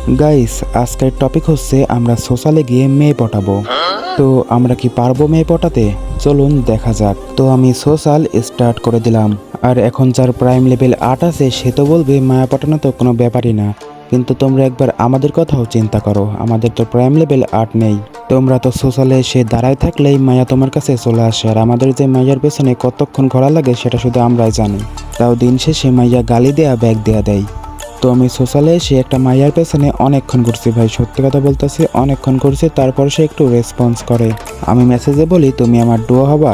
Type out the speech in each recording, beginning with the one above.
Guys, আজকের topic হচ্ছে আমরা সোশ্যালে গিয়ে মেয়ে পটাবো। তো আমরা কি পারবো মেয়ে পটাতে? চলুন দেখা যাক। তো আমি সোশ্যাল স্টার্ট করে দিলাম। আর এখন যার প্রাইম লেভেল 8 আছে সে তো বলবে মায়া পটানো তো কোনো ব্যাপারই না, কিন্তু তোমরা একবার আমাদের কথাও চিন্তা করো, আমাদের তো প্রাইম লেভেল 8 নেই। তোমরা তো সোশ্যালে এসে দাঁড়ায় থাকলেই মায়া তোমার কাছে চলে আসে, আর আমাদের যে মাইয়ার পেছনে কতক্ষণ ঘোরা লাগে সেটা শুধু আমরাই জানি। তাও দিন শেষে মাইয়া গালি দেয়া ব্যাগ দেয়া দেয়। তো আমি সোশ্যালে এসে একটা মাইয়ার পেছনে অনেকক্ষণ ঘুরছি ভাই, সত্যি কথা বলতেছি, অনেকক্ষণ ঘুরছি। তারপর সে একটু রেসপন্স করে, আমি মেসেজে বলি তুমি আমার ডুয়ো হবা।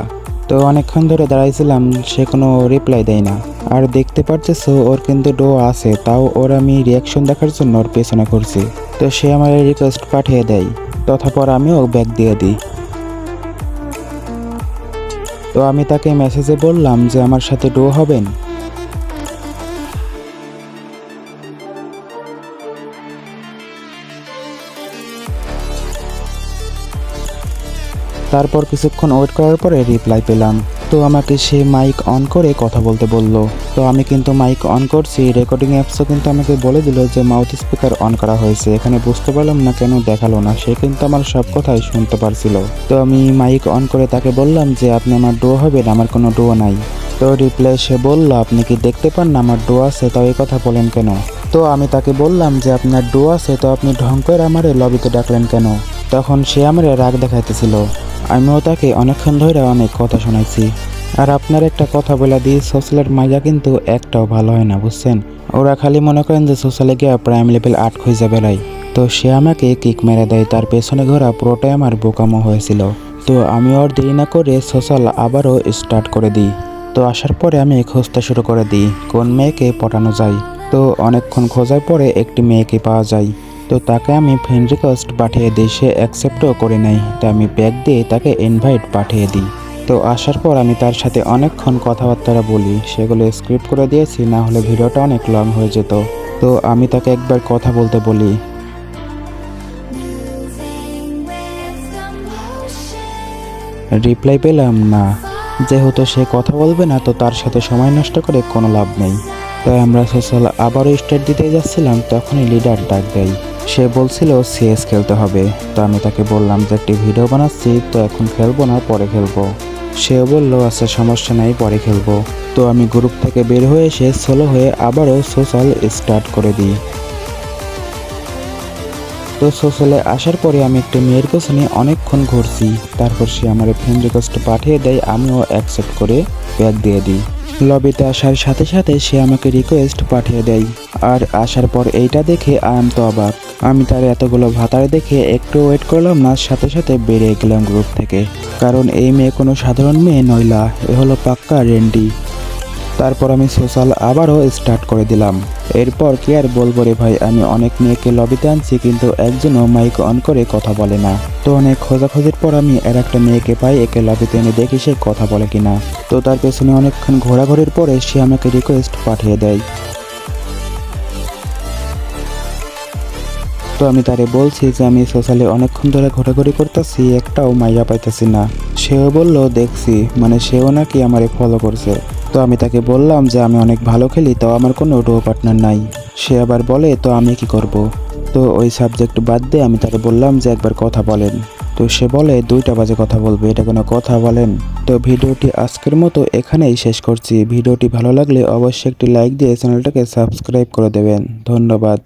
তো অনেকক্ষণ ধরে দাঁড়াইছিলাম, সে কোনো রিপ্লাই দেয় না। আর দেখতে পারতেছো ওর কিন্তু ডুয়ো আছে, তাও ওর আমি রিয়াকশন দেখার জন্য ওর পেছনে ঘুরছি। তো সে আমার রিকোয়েস্ট পাঠিয়ে দেয়, তথাপর আমিও ব্যাক দিয়ে দিই। তো আমি তাকে মেসেজে বললাম যে আমার সাথে ডুয়ো হবেন। তারপর কিছুক্ষণ ওয়েট করার পরে রিপ্লাই পেলাম। তো আমাকে সে মাইক অন করে কথা বলতে বলল। তো আমি কিন্তু মাইক অন করছি, রেকর্ডিং অ্যাপসও কিন্তু আমাকে বলে দিল যে মাউথ স্পিকার অন করা হয়েছে। এখানে বুঝতে পারলাম না কেন দেখালো না, সে কিন্তু আমার সব কথাই শুনতে পারছিল। তো আমি মাইক অন করে তাকে বললাম যে আপনি আমার ডুয়ো হবেন, আমার কোনো ডুয়ো নাই। তো রিপ্লাই সে বলল আপনি কি দেখতে পান না আমার ডুয়ো আছে, তাও এই কথা বলেন কেন? তো আমি তাকে বললাম যে আপনার ডুয়ো আছে, তো আপনি ঢং করে আমারে লবিতে ডাকলেন কেন? তখন সে আমার রাগ দেখাইতেছিল। আমিও তাকে অনেকক্ষণ ধরে অনেক কথা শোনাইছি। আর আপনার একটা কথা বলে দিই, সোশ্যালের মাইয়া কিন্তু একটাও ভালো হয় না, বুঝছেন? ওরা খালি মনে করেন যে সোশ্যালে গিয়ে প্রাইম লেভেল 8 খুঁজে বেড়াই। তো সে আমাকে কিক মেরে দেয়, তার পেছনে ঘোরা পুরোটাই আমার বোকামো হয়েছিল। তো আমি ওর দেরি না করে সোশ্যাল আবারও স্টার্ট করে দিই। তো আসার পরে আমি খুঁজতে শুরু করে দিই কোন মেয়েকে পটানো যায়। তো অনেকক্ষণ খোঁজার পরে একটি মেয়েকে পাওয়া যায়। তো তাকে আমি ফ্রেন্ড রিকোয়েস্ট পাঠিয়ে দিই, সে অ্যাকসেপ্টও করে নেয়। তো আমি ব্যাক দিয়ে তাকে ইনভাইট পাঠিয়ে দিই। তো আসার পর আমি তার সাথে অনেকক্ষণ কথাবার্তা বলি, সেগুলো স্ক্রিপ্ট করে দিয়েছি, না হলে ভিডিওটা অনেক লং হয়ে যেত। তো আমি তাকে একবার কথা বলতে বলি। রিপ্লাই পেলাম না। যেহেতু সে কথা বলবে না, তো তার সাথে সময় নষ্ট করে কোনো লাভ নেই। তাই আমরা সোশ্যাল আবারও স্টার্ট দিতে যাচ্ছিলাম, তখনই লিডার ডাক দেয়। সে বলছিল সিএস খেলতে হবে। তো আমি তাকে বললাম যে একটি ভিডিও বানাচ্ছি, তো এখন খেলবো না, পরে খেলবো। সেও বলল আচ্ছা সমস্যা নাই, পরে খেলবো। তো আমি গ্রুপ থেকে বের হয়ে এসে সোলো হয়ে আবারও সোশ্যাল স্টার্ট করে দিই। তো সোশ্যালে আসার পরে আমি একটা মেয়ের পেছনে অনেকক্ষণ ঘুরছি। তারপর সে আমার ফ্রেন্ড রিকোয়েস্ট পাঠিয়ে দেয়, আমিও অ্যাকসেপ্ট করে ব্যাক দিয়ে দিই। লবিতে আসার সাথে সাথে সে আমাকে রিকোয়েস্ট পাঠিয়ে দেয়। আর আসার পর এইটা দেখে তো অবাক। আমি তার এতগুলো ভাতারে দেখে একটু ওয়েট করলাম না, সাথে সাথে বেরিয়ে গেলাম গ্রুপ থেকে। কারণ এই মেয়ে কোনো সাধারণ মেয়ে নইলা, এ হলো পাক্কা রেন্ডি। তারপর আমি সোশ্যাল আবারও স্টার্ট করে দিলাম। এরপর কি আর বলবো রে ভাই, আমি অনেক মেয়েকে লবিতে আনছি, কিন্তু একজনও মাইক অন করে কথা বলে না। তো অনেক খোঁজাখুঁজির পর আমি একটা মেয়েকে পাই, একে লবিতে এনে দেখি সে কথা বলে কিনা। তো তার পেছনে অনেকক্ষণ ঘোরাঘুরির পরে সে আমাকে রিকোয়েস্ট পাঠিয়ে দেয়। তো আমি তারে বলছি যে আমি সোশ্যালে অনেকক্ষণ ধরে ঘোরাঘুরি করতেছি, একটাও মাইয়া পাইতেছি না। সেও বলল দেখছি, মানে সেও নাকি আমারে ফলো করছে। তো আমি তাকে বললাম যে আমি অনেক ভালো খেলি, তো আমার কোনো ডুয়ো পার্টনার নাই। সে আবার বলে তো আমি কি করব? তো ওই সাবজেক্ট বাদ দিয়ে আমি তাকে বললাম যে একবার কথা বলেন। তো সে বলে 2টা বাজে কথা বলবে, এটা কোনো কথা বলেন? তো ভিডিওটি আজকের মতো এখানেই শেষ করছি। ভিডিওটি ভালো লাগলে অবশ্যই একটি লাইক দিয়ে চ্যানেলটাকে সাবস্ক্রাইব করে দেবেন। ধন্যবাদ।